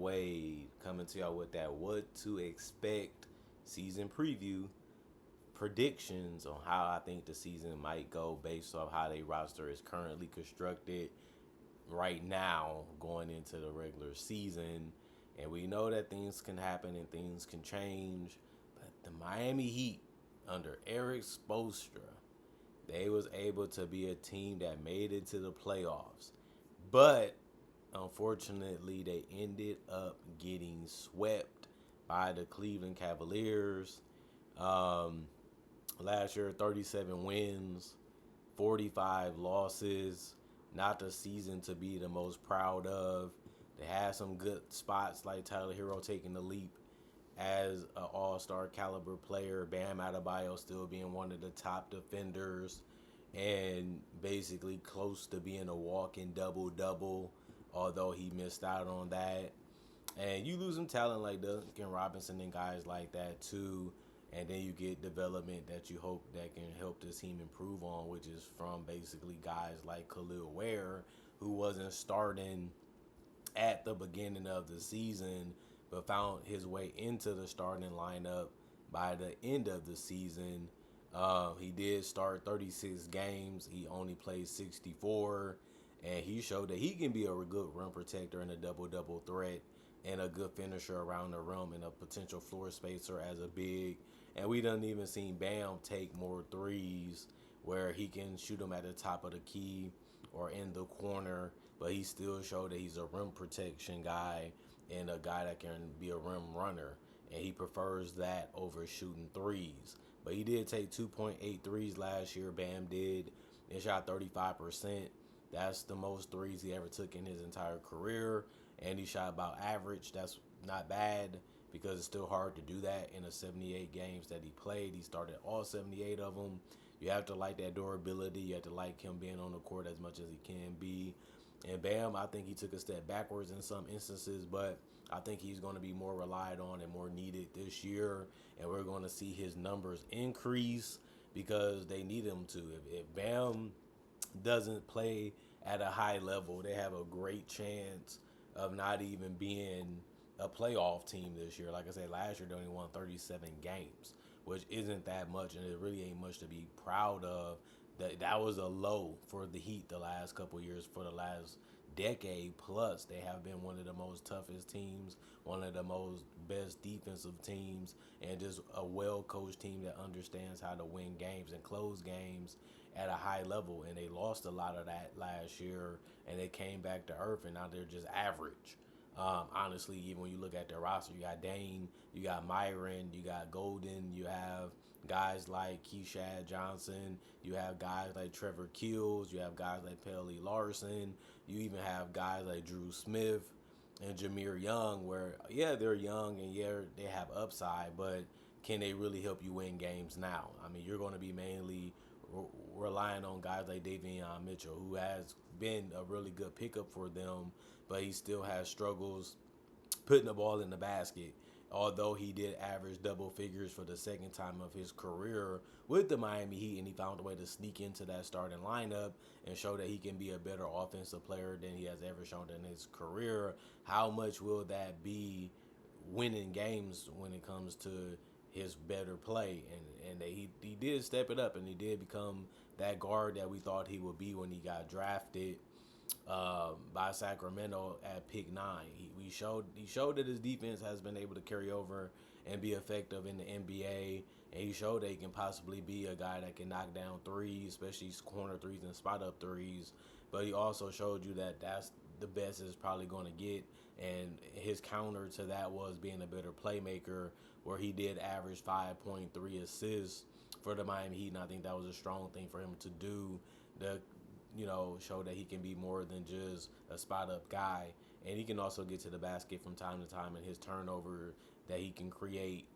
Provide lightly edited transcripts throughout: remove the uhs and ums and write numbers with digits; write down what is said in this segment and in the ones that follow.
Wade coming to y'all with that what to expect season preview predictions on how I think the season might go based off how their roster is currently constructed right now going into the regular season. And we know that things can happen and things can change. But the Miami Heat under Eric Spoelstra, they was able to be a team that made it to the playoffs. But unfortunately, they ended up getting swept by the Cleveland Cavaliers. Um, Last year, 37 wins, 45 losses. Not the season to be the most proud of. They had some good spots like Tyler Hero taking the leap as an all-star caliber player. Bam Adebayo still being one of the top defenders and basically close to being a walking double-double, although he missed out on that. And you lose some talent like Duncan Robinson and guys like that too. And then you get development that you hope that can help this team improve on, which is from basically guys like Khalil Ware, who wasn't starting at the beginning of the season, but found his way into the starting lineup by the end of the season. He did start 36 games. He only played 64, and he showed that he can be a good rim protector and a double-double threat and a good finisher around the rim and a potential floor spacer as a big. And we done even seen Bam take more threes where he can shoot them at the top of the key or in the corner, but he still showed that he's a rim protection guy and a guy that can be a rim runner. And he prefers that over shooting threes. But he did take 2.8 threes last year. Bam did. And shot 35%. That's the most threes he ever took in his entire career. And he shot about average. That's not bad because it's still hard to do that in the 78 games that he played. He started all 78 of them. You have to like that durability. You have to like him being on the court as much as he can be. And Bam, I think he took a step backwards in some instances, but I think he's going to be more relied on and more needed this year. And we're going to see his numbers increase because they need him to. If Bam doesn't play at a high level, they have a great chance of not even being a playoff team this year. Like I said, last year they only won 37 games, which isn't that much, and it really ain't much to be proud of. That was a low for the Heat the last couple years. For the last decade plus, they have been one of the most toughest teams, one of the most best defensive teams, and just a well-coached team that understands how to win games and close games at a high level. And they lost a lot of that last year, and they came back to earth, and now they're just average. Honestly, even when you look at their roster, you got Dane, you got Myron, you got Golden, you have guys like Keishad Johnson, you have guys like Trevor Keels, you have guys like Pelly Larson, you even have guys like Drew Smith and Jameer Young, where, yeah, they're young and, yeah, they have upside, but can they really help you win games now? I mean, you're going to be mainly relying on guys like Davion Mitchell, who has been a really good pickup for them, but he still has struggles putting the ball in the basket. Although he did average double figures for the second time of his career with the Miami Heat, and he found a way to sneak into that starting lineup and show that he can be a better offensive player than he has ever shown in his career. How much will that be winning games when it comes to his better play? And he did step it up, and he did become that guard that we thought he would be when he got drafted by Sacramento at pick 9. He showed that his defense has been able to carry over and be effective in the NBA, and he showed that he can possibly be a guy that can knock down threes, especially corner threes and spot up threes. But he also showed you that that's the best is probably going to get, and his counter to that was being a better playmaker, where he did average 5.3 assists for the Miami Heat, and I think that was a strong thing for him to do. The show that he can be more than just a spot up guy. And he can also get to the basket from time to time, and his turnover that he can create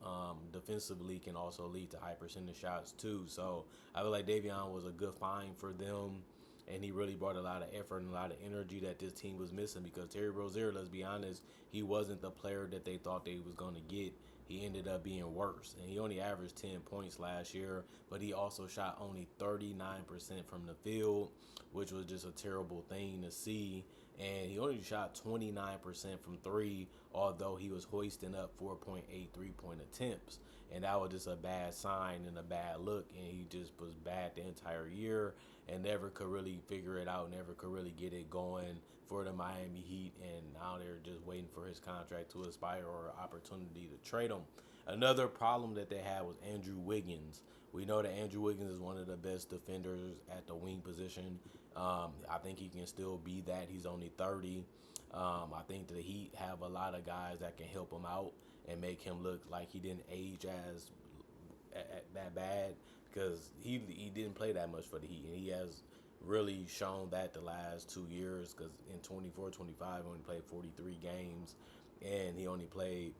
defensively can also lead to high percentage shots too. So I feel like Davion was a good find for them, and he really brought a lot of effort and a lot of energy that this team was missing, because Terry Rozier, let's be honest, he wasn't the player that they thought they was going to get. he ended up being worse. And he only averaged 10 points last year, but he also shot only 39% from the field, which was just a terrible thing to see. And he only shot 29% from three, although he was hoisting up 4.8 3-point attempts. And that was just a bad sign and a bad look. And he just was bad the entire year and never could really figure it out, never could really get it going for the Miami Heat. And now they're just waiting for his contract to expire or opportunity to trade him. Another problem that they had was Andrew Wiggins. We know that Andrew Wiggins is one of the best defenders at the wing position. I think he can still be that. He's only 30. I think the Heat have a lot of guys that can help him out and make him look like he didn't age as that bad, because he didn't play that much for the Heat, and he has really shown that the last 2 years, because in 24-25 he only played 43 games, and he only played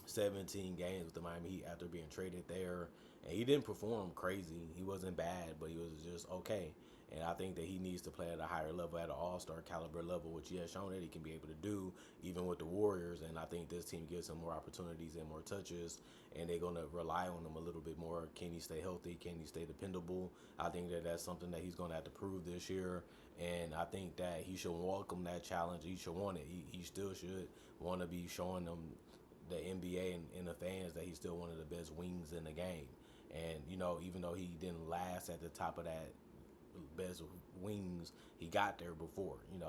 17 games with the Miami Heat after being traded there. And he didn't perform crazy. He wasn't bad, but he was just okay. And I think that he needs to play at a higher level, at an all-star caliber level, which he has shown that he can be able to do, even with the Warriors. And I think this team gives him more opportunities and more touches, and they're going to rely on him a little bit more. Can he stay healthy? Can he stay dependable? I think that that's something that he's going to have to prove this year. And I think that he should welcome that challenge. He should want it. He still should want to be showing them, the NBA and the fans, that he's still one of the best wings in the game. And, even though he didn't last at the top of that best wings, he got there before, and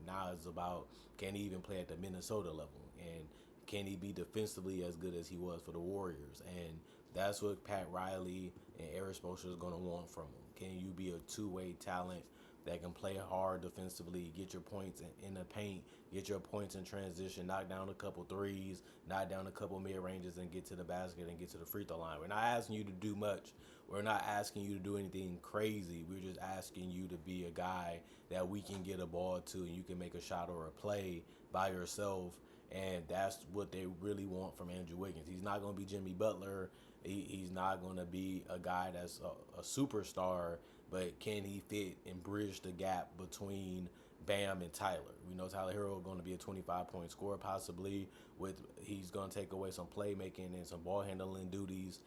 now it's about, can he even play at the Minnesota level? And can he be defensively as good as he was for the Warriors? And that's what Pat Riley and Erik Spoelstra is going to want from him. Can you be a two-way talent that can play hard defensively, get your points in the paint, get your points in transition, knock down a couple threes, knock down a couple mid-ranges, and get to the basket and get to the free throw line? We're not asking you to do much. We're not asking you to do anything crazy. We're just asking you to be a guy that we can get a ball to and you can make a shot or a play by yourself. And that's what they really want from Andrew Wiggins. He's not going to be Jimmy Butler. He's not going to be a guy that's a superstar, but can he fit and bridge the gap between Bam and Tyler? We know Tyler Hero is going to be a 25-point scorer possibly. He's going to take away some playmaking and some ball handling duties.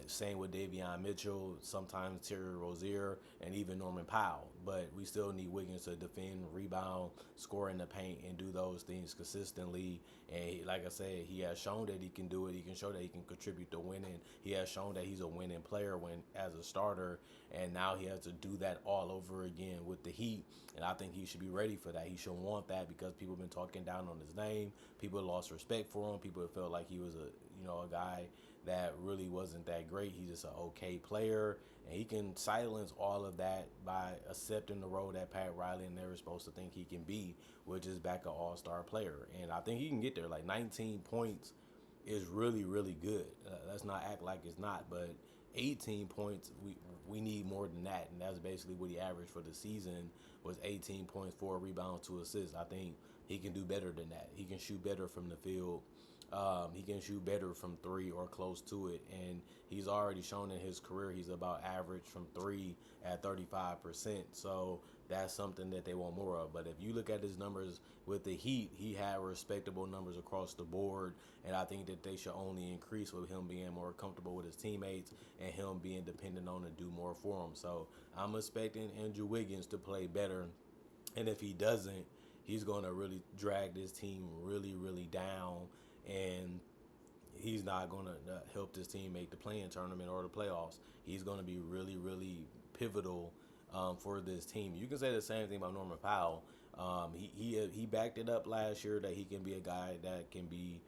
Same with Davion Mitchell, sometimes Terry Rozier, and even Norman Powell. But we still need Wiggins to defend, rebound, score in the paint, and do those things consistently. And like I said, he has shown that he can do it. He can show that he can contribute to winning. He has shown that he's a winning player as a starter. And now he has to do that all over again with the Heat. And I think he should be ready for that. He should want that, because people have been talking down on his name. People lost respect for him. People felt like he was a guy that really wasn't that great. He's just an okay player, and he can silence all of that by accepting the role that Pat Riley and they were supposed to think he can be, which is back an all-star player. And I think he can get there. Like 19 points is really, really good. Let's not act like it's not, but 18 points, we need more than that, and that's basically what he averaged for the season, was 18 points, 4 rebounds, 2 assists. I think he can do better than that. He can shoot better from the field. He can shoot better from three or close to it, and he's already shown in his career he's about average from three at 35%. So that's something that they want more of. But if you look at his numbers with the Heat, he had respectable numbers across the board, and I think that they should only increase with him being more comfortable with his teammates and him being dependent on to do more for him. So I'm expecting Andrew Wiggins to play better, and if he doesn't, he's going to really drag this team really, really down, and he's not going to help this team make the play-in tournament or the playoffs. He's going to be really, really pivotal for this team. You can say the same thing about Norman Powell. He backed it up last year that he can be a guy that can be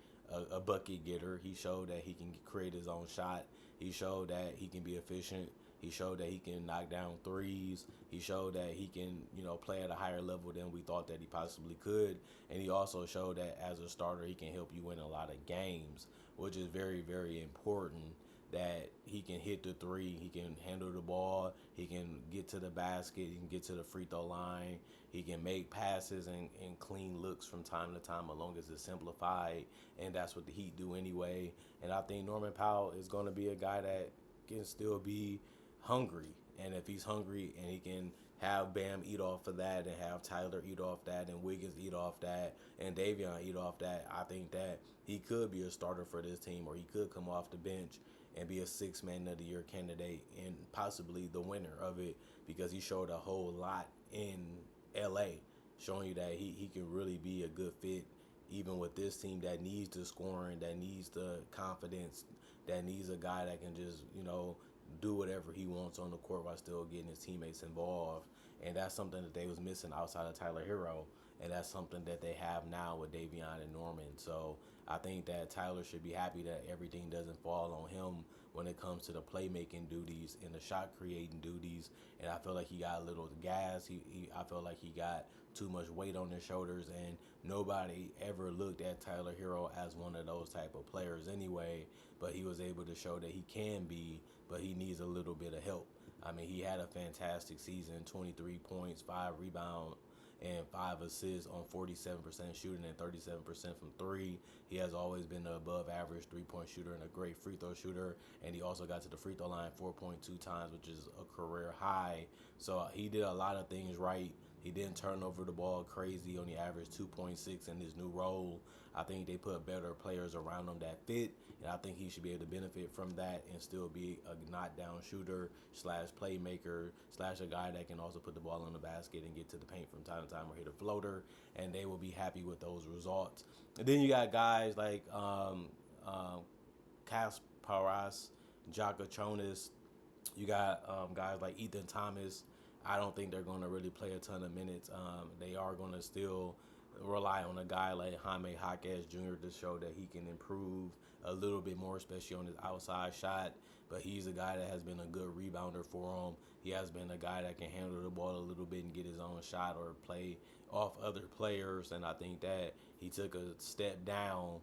a bucket getter. He showed that he can create his own shot. He showed that he can be efficient. He showed that he can knock down threes. He showed that he can, play at a higher level than we thought that he possibly could. And he also showed that as a starter, he can help you win a lot of games, which is very, very important, that he can hit the three, he can handle the ball, he can get to the basket, he can get to the free throw line, he can make passes and clean looks from time to time, as long as it's simplified, and that's what the Heat do anyway. And I think Norman Powell is going to be a guy that can still be hungry, and if he's hungry and he can have Bam eat off of that and have Tyler eat off that and Wiggins eat off that and Davion eat off that, I think that he could be a starter for this team, or he could come off the bench and be a six-man of the year candidate and possibly the winner of it, because he showed a whole lot in LA, showing you that he can really be a good fit even with this team that needs the scoring, that needs the confidence, that needs a guy that can just, do whatever he wants on the court while still getting his teammates involved. And that's something that they was missing outside of Tyler Hero. And that's something that they have now with Davion and Norman. So I think that Tyler should be happy that everything doesn't fall on him when it comes to the playmaking duties and the shot creating duties. And I feel like he got a little gas. I feel like he got too much weight on his shoulders, and nobody ever looked at Tyler Hero as one of those type of players anyway. But he was able to show that he can be, but he needs a little bit of help. I mean, he had a fantastic season, 23 points, 5 rebounds, and 5 assists on 47% shooting and 37% from three. He has always been an above average 3-point shooter and a great free throw shooter. And he also got to the free throw line 4.2 times, which is a career high. So he did a lot of things right. He didn't turn over the ball crazy, only averaged 2.6 in his new role. I think they put better players around him that fit, and I think he should be able to benefit from that and still be a knockdown shooter slash playmaker slash a guy that can also put the ball in the basket and get to the paint from time to time or hit a floater, and they will be happy with those results. And then you got guys like Kasparas, Jaka Chonis. You got guys like Ethan Thomas. I don't think they're going to really play a ton of minutes. They are going to still rely on a guy like Jaime Jaquez Jr. to show that he can improve a little bit more, especially on his outside shot. But he's a guy that has been a good rebounder for him. He has been a guy that can handle the ball a little bit and get his own shot or play off other players. And I think that he took a step down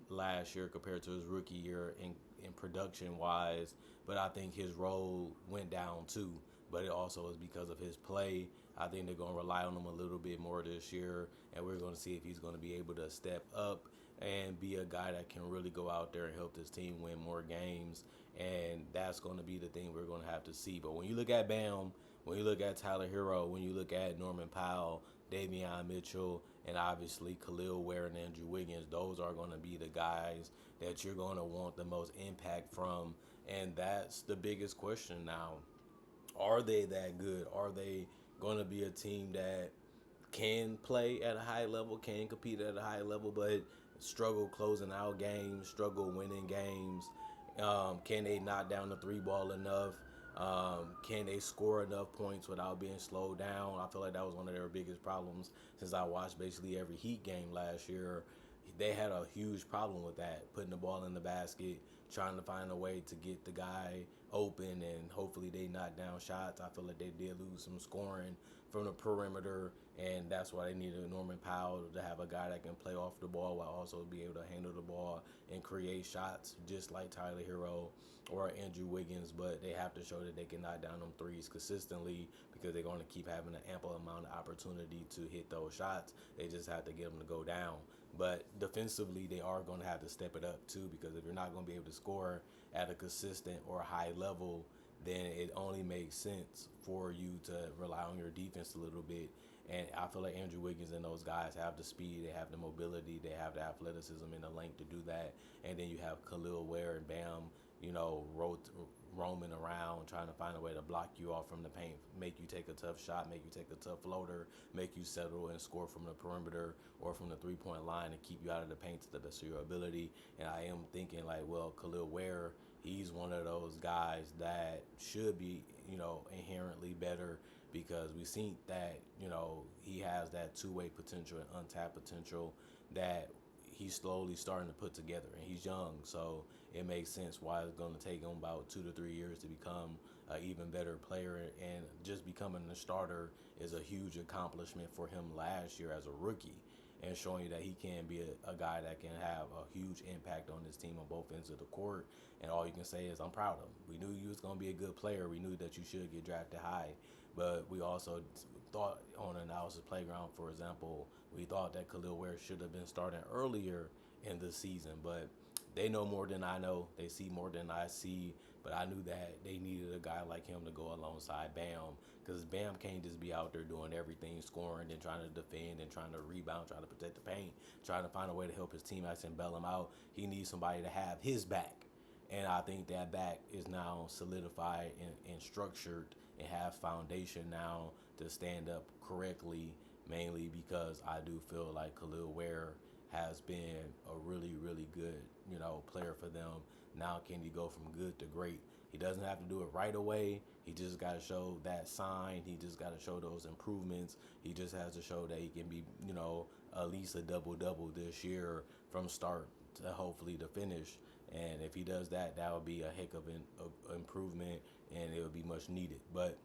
last year compared to his rookie year in production wise. But I think his role went down too. But it also is because of his play. I think they're going to rely on him a little bit more this year, and we're going to see if he's going to be able to step up and be a guy that can really go out there and help this team win more games. And that's going to be the thing we're going to have to see. But when you look at Bam, when you look at Tyler Hero, when you look at Norman Powell, Davion Mitchell, and obviously Khalil Ware and Andrew Wiggins, those are going to be the guys that you're going to want the most impact from. And that's the biggest question now. Are they that good? Are they going to be a team that can play at a high level, can compete at a high level, but struggle closing out games, struggle winning games? Can they knock down the three ball enough? Can they score enough points without being slowed down? I feel like that was one of their biggest problems since I watched basically every Heat game last year. They had a huge problem with that, putting the ball in the basket, trying to find a way to get the guy open, and hopefully they knock down shots. I feel like they did lose some scoring from the perimeter, and that's why they needed Norman Powell to have a guy that can play off the ball while also be able to handle the ball and create shots just like Tyler Hero or Andrew Wiggins. But they have to show that they can knock down them threes consistently, because they're going to keep having an ample amount of opportunity to hit those shots. They just have to get them to go down. But defensively, they are going to have to step it up too, because if you're not going to be able to score at a consistent or high level, then it only makes sense for you to rely on your defense a little bit. And I feel like Andrew Wiggins and those guys have the speed, they have the mobility, they have the athleticism and the length to do that. And then you have Khalil Ware and Bam, roaming around, trying to find a way to block you off from the paint, make you take a tough shot, make you take a tough floater, make you settle and score from the perimeter or from the three-point line and keep you out of the paint to the best of your ability. And I am thinking like, well, Khalil Ware, he's one of those guys that should be, inherently better, because we seen that, he has that two-way potential and untapped potential that he's slowly starting to put together, and he's young, so it makes sense why it's going to take him about 2 to 3 years to become an even better player. And just becoming a starter is a huge accomplishment for him last year as a rookie, and showing you that he can be a guy that can have a huge impact on this team on both ends of the court. And all you can say is, I'm proud of him. We knew you was going to be a good player. We knew that you should get drafted high. But we also thought on Analysis Playground, for example, we thought that Khalil Ware should have been starting earlier in the season. But they know more than I know. They see more than I see. But I knew that they needed a guy like him to go alongside Bam, because Bam can't just be out there doing everything, scoring and trying to defend and trying to rebound, trying to protect the paint, trying to find a way to help his teammates and bail him out. He needs somebody to have his back. And I think that back is now solidified and structured and have foundation now to stand up correctly, mainly because I do feel like Khalil Ware has been a really, really good, player for them. Now can he go from good to great? He doesn't have to do it right away. He just got to show that sign. He just got to show those improvements. He just has to show that he can be, at least a double-double this year from start to hopefully to finish. And if he does that, that would be a heck of an improvement, and it would be much needed. But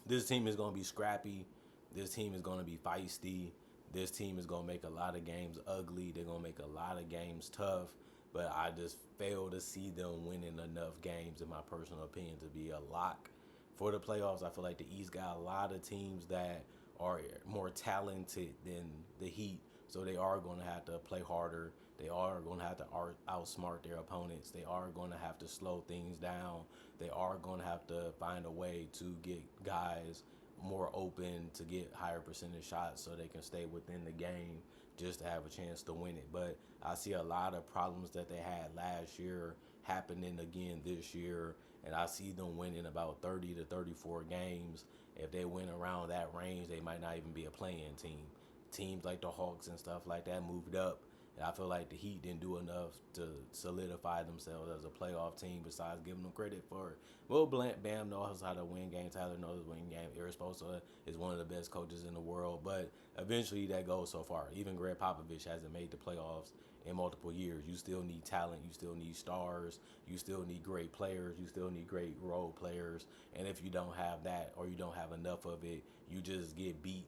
this team is going to be scrappy. This team is going to be feisty. This team is going to make a lot of games ugly. They're going to make a lot of games tough. But I just fail to see them winning enough games, in my personal opinion, to be a lock for the playoffs. I feel like the East got a lot of teams that are more talented than the Heat. So they are going to have to play harder. They are going to have to outsmart their opponents. They are going to have to slow things down. They are going to have to find a way to get guys more open to get higher percentage shots so they can stay within the game just to have a chance to win it. But I see a lot of problems that they had last year happening again this year, and I see them winning about 30 to 34 games. If they win around that range, they might not even be a play-in team. Teams like the Hawks and stuff like that moved up, and I feel like the Heat didn't do enough to solidify themselves as a playoff team besides giving them credit for it. Well, Bam knows how to win games. Tyler knows how to win games. Eric Spoelstra is one of the best coaches in the world, but eventually that goes so far. Even Greg Popovich hasn't made the playoffs in multiple years. You still need talent. You still need stars. You still need great players. You still need great role players. And if you don't have that, or you don't have enough of it, you just get beat,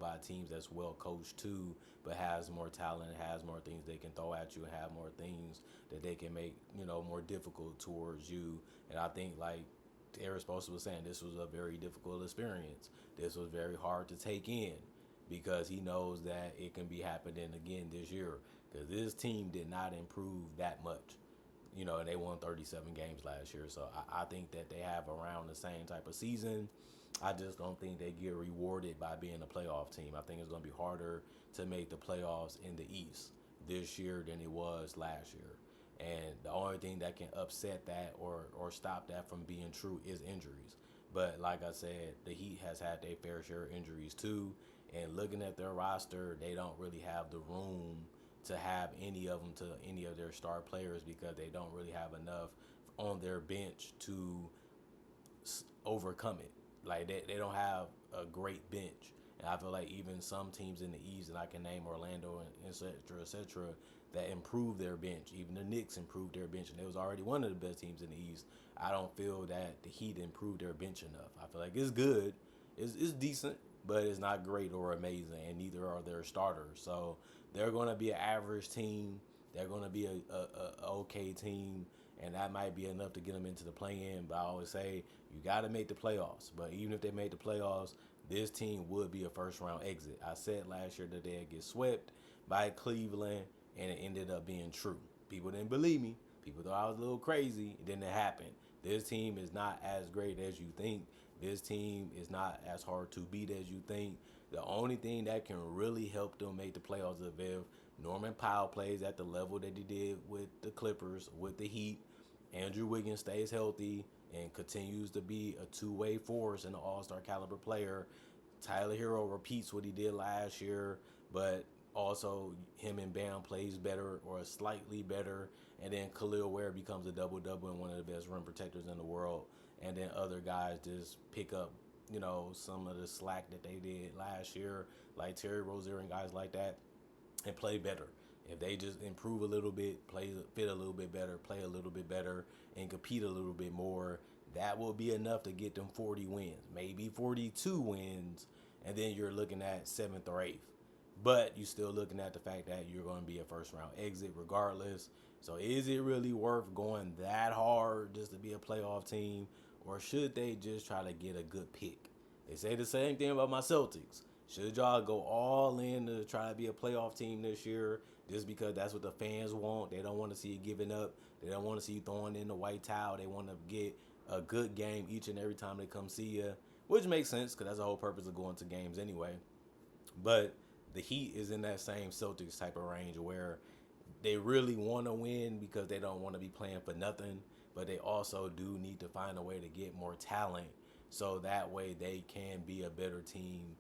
by teams that's well coached too, but has more talent, has more things they can throw at you, and have more things that they can make, more difficult towards you. And I think, like Eric Spoelstra was saying, this was a very difficult experience. This was very hard to take in, because he knows that it can be happening again this year, because this team did not improve that much. And they won 37 games last year. So I think that they have around the same type of season. I just don't think they get rewarded by being a playoff team. I think it's going to be harder to make the playoffs in the East this year than it was last year. And the only thing that can upset that or stop that from being true is injuries. But like I said, the Heat has had their fair share of injuries too. And looking at their roster, they don't really have the room to have any of them to any of their star players, because they don't really have enough on their bench to overcome it. Like they don't have a great bench. And I feel like even some teams in the East, and I can name Orlando and et cetera, that improved their bench. Even the Knicks improved their bench, and they was already one of the best teams in the East. I don't feel that the Heat improved their bench enough. I feel like it's good. It's decent, but it's not great or amazing, and neither are their starters. So they're going to be an average team. They're going to be a okay team, and that might be enough to get them into the play-in. But I always say you got to make the playoffs. But even if they made the playoffs, this team would be a first-round exit. I said last year that they'd get swept by Cleveland, and it ended up being true. People didn't believe me. People thought I was a little crazy. It didn't happen. This team is not as great as you think. This team is not as hard to beat as you think. The only thing that can really help them make the playoffs is if Norman Powell plays at the level that he did with the Clippers, with the Heat, Andrew Wiggins stays healthy and continues to be a two-way force and an all-star caliber player. Tyler Hero repeats what he did last year, but also him and Bam plays better or slightly better. And then Khalil Ware becomes a double-double and one of the best rim protectors in the world. And then other guys just pick up, some of the slack that they did last year, like Terry Rozier and guys like that, and play better. If they just improve a little bit, fit a little bit better, play a little bit better, and compete a little bit more, that will be enough to get them 40 wins, maybe 42 wins, and then you're looking at 7th or 8th. But you're still looking at the fact that you're going to be a first-round exit regardless. So is it really worth going that hard just to be a playoff team, or should they just try to get a good pick? They say the same thing about my Celtics. Should y'all go all in to try to be a playoff team this year just because that's what the fans want? They don't want to see you giving up. They don't want to see you throwing in the white towel. They want to get a good game each and every time they come see you, which makes sense because that's the whole purpose of going to games anyway. But the Heat is in that same Celtics type of range where they really want to win because they don't want to be playing for nothing, but they also do need to find a way to get more talent so that way they can be a better team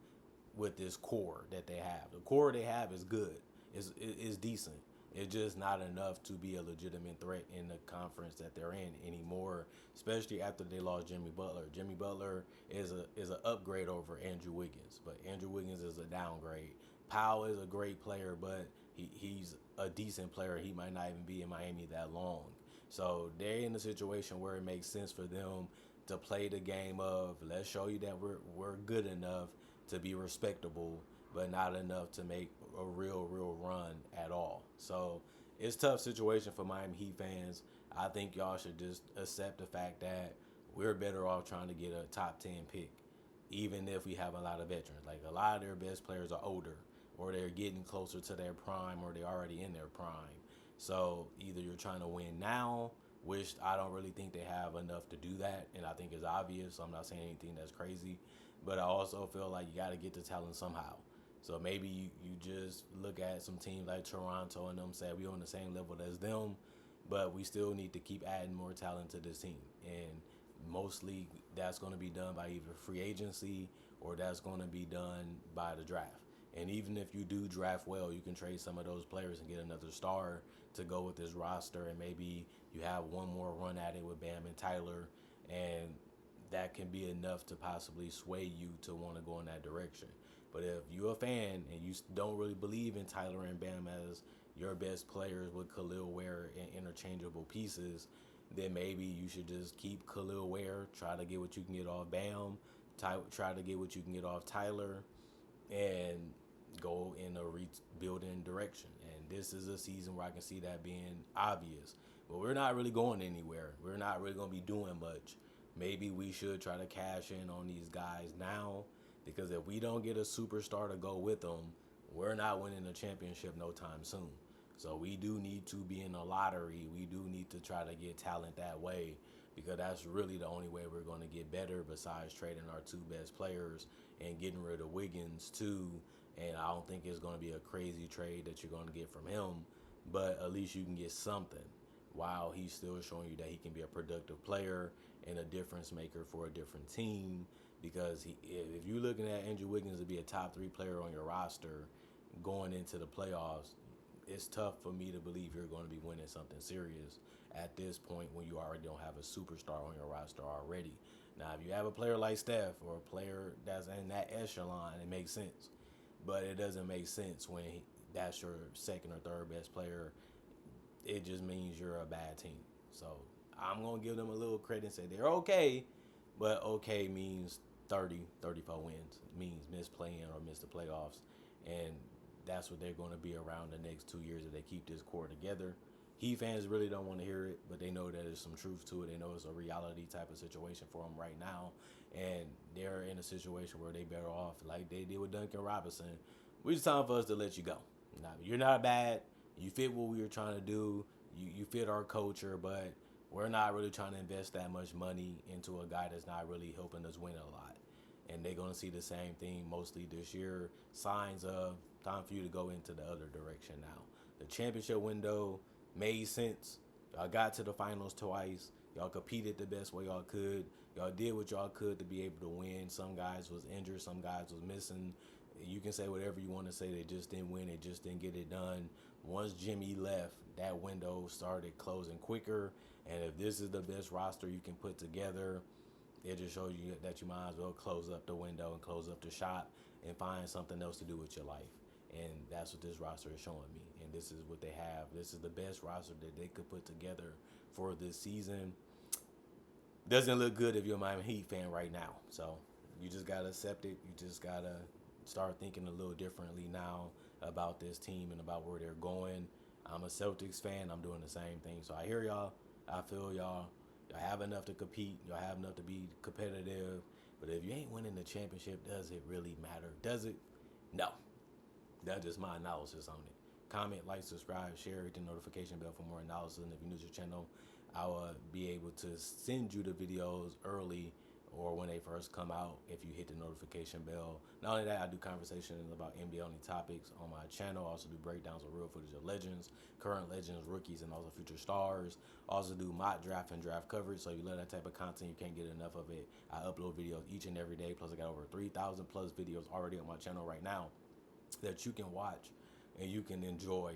with this core that they have. The core they have is good. Is decent. It's just not enough to be a legitimate threat in the conference that they're in anymore, especially after they lost Jimmy Butler. Jimmy Butler is an upgrade over Andrew Wiggins, but Andrew Wiggins is a downgrade. Powell is a great player, but he's a decent player. He might not even be in Miami that long. So they're in a situation where it makes sense for them to play the game of let's show you that we're good enough to be respectable, but not enough to make a real run at all. So it's a tough situation for Miami Heat fans. I think y'all should just accept the fact that we're better off trying to get a top 10 pick, even if we have a lot of veterans. Like a lot of their best players are older, or they're getting closer to their prime, or they're already in their prime. So either you're trying to win now, which I don't really think they have enough to do that, and I think it's obvious. So I'm not saying anything that's crazy, but I also feel like you got to get the talent somehow. So maybe you just look at some teams like Toronto and them say we on the same level as them, but we still need to keep adding more talent to this team. And mostly that's going to be done by either free agency or that's going to be done by the draft. And even if you do draft well, you can trade some of those players and get another star to go with this roster. And maybe you have one more run at it with Bam and Tyler. And that can be enough to possibly sway you to want to go in that direction. But if you're a fan and you don't really believe in Tyler and Bam as your best players with Khalil Ware and interchangeable pieces, then maybe you should just keep Khalil Ware, try to get what you can get off Bam, try to get what you can get off Tyler, and go in a rebuilding direction. And this is a season where I can see that being obvious. But we're not really going anywhere. We're not really going to be doing much. Maybe we should try to cash in on these guys now, because if we don't get a superstar to go with them, we're not winning a championship no time soon. So we do need to be in a lottery. We do need to try to get talent that way, because that's really the only way we're going to get better besides trading our two best players and getting rid of Wiggins too. And I don't think it's going to be a crazy trade that you're going to get from him, but at least you can get something while he's still showing you that he can be a productive player and a difference maker for a different team. Because if you're looking at Andrew Wiggins to be a top 3 player on your roster going into the playoffs, it's tough for me to believe you're going to be winning something serious at this point when you already don't have a superstar on your roster already. Now, if you have a player like Steph or a player that's in that echelon, it makes sense. But it doesn't make sense when that's your second or third best player. It just means you're a bad team. So I'm going to give them a little credit and say they're okay, but okay means 30, 34 wins. It means miss play-in or miss the playoffs. And that's what they're going to be around the next 2 years if they keep this core together. Heat fans really don't want to hear it, but they know that there's some truth to it. They know it's a reality type of situation for them right now. And they're in a situation where they better off like they did with Duncan Robinson. It's time for us to let you go. Now, you're not bad. You fit what we were trying to do. You fit our culture, but we're not really trying to invest that much money into a guy that's not really helping us win a lot. And they're going to see the same thing mostly this year. Signs of time for you to go into the other direction now. The championship window made sense. Y'all got to the finals twice. Y'all competed the best way y'all could. Y'all did what y'all could to be able to win. Some guys was injured. Some guys was missing. You can say whatever you want to say. They just didn't win. They just didn't get it done. Once Jimmy left, that window started closing quicker. And if this is the best roster you can put together, it just shows you that you might as well close up the window and close up the shop and find something else to do with your life. And that's what this roster is showing me. And this is what they have. This is the best roster that they could put together for this season. Doesn't look good if you're a Miami Heat fan right now. So you just got to accept it. You just got to start thinking a little differently now about this team and about where they're going. I'm a Celtics fan. I'm doing the same thing. So I hear y'all. I feel y'all. Y'all have enough to compete. Y'all have enough to be competitive. But if you ain't winning the championship, does it really matter? Does it? No, that's just my analysis on it. Comment, like, subscribe, share, hit the notification bell for more analysis. And if you're new to the channel, I will be able to send you the videos early or when they first come out if you hit the notification bell. Not only that, I do conversations about NBA only topics on my channel. I also do breakdowns of real footage of legends, current legends, rookies, and also future stars. I also do mock draft and draft coverage. So if you love that type of content, you can't get enough of it. I upload videos each and every day. Plus I got over 3,000 plus videos already on my channel right now that you can watch and you can enjoy,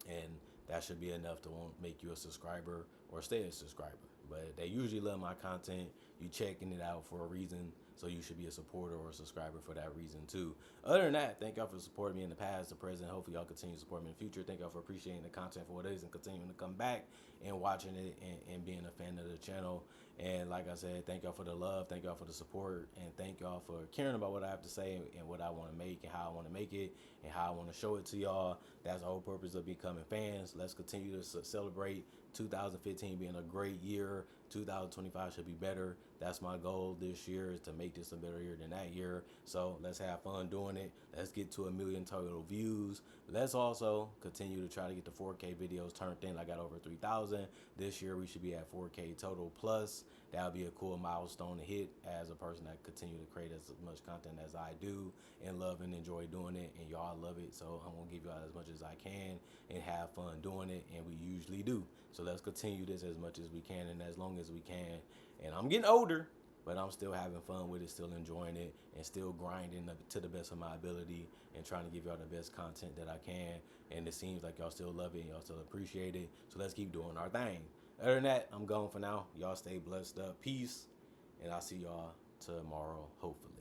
and that should be enough to make you a subscriber or stay a subscriber. But they usually love my content. You checking it out for a reason, so you should be a supporter or a subscriber for that reason too. Other than that, thank y'all for supporting me in the past, the present. Hopefully y'all continue to support me in the future. Thank y'all for appreciating the content for what it is and continuing to come back and watching it and being a fan of the channel. And like I said, thank y'all for the love, thank y'all for the support, and thank y'all for caring about what I have to say and what I want to make and how I want to make it and how I want to show it to y'all. That's the whole purpose of becoming fans. Let's continue to celebrate 2015 being a great year. 2025 should be better. That's my goal this year, is to make this a better year than that year. So let's have fun doing it. Let's get to 1 million total views. Let's also continue to try to get the 4K videos turned in. I got over 3,000. This year we should be at 4K total plus. That would be a cool milestone to hit as a person that continue to create as much content as I do and love and enjoy doing it. And y'all love it. So I'm going to give y'all as much as I can and have fun doing it. And we usually do. So let's continue this as much as we can and as long as we can. And I'm getting older, but I'm still having fun with it, still enjoying it, and still grinding to the best of my ability and trying to give y'all the best content that I can. And it seems like y'all still love it and y'all still appreciate it. So let's keep doing our thing. Other than that, I'm gone for now. Y'all stay blessed up. Peace. And I'll see y'all tomorrow, hopefully.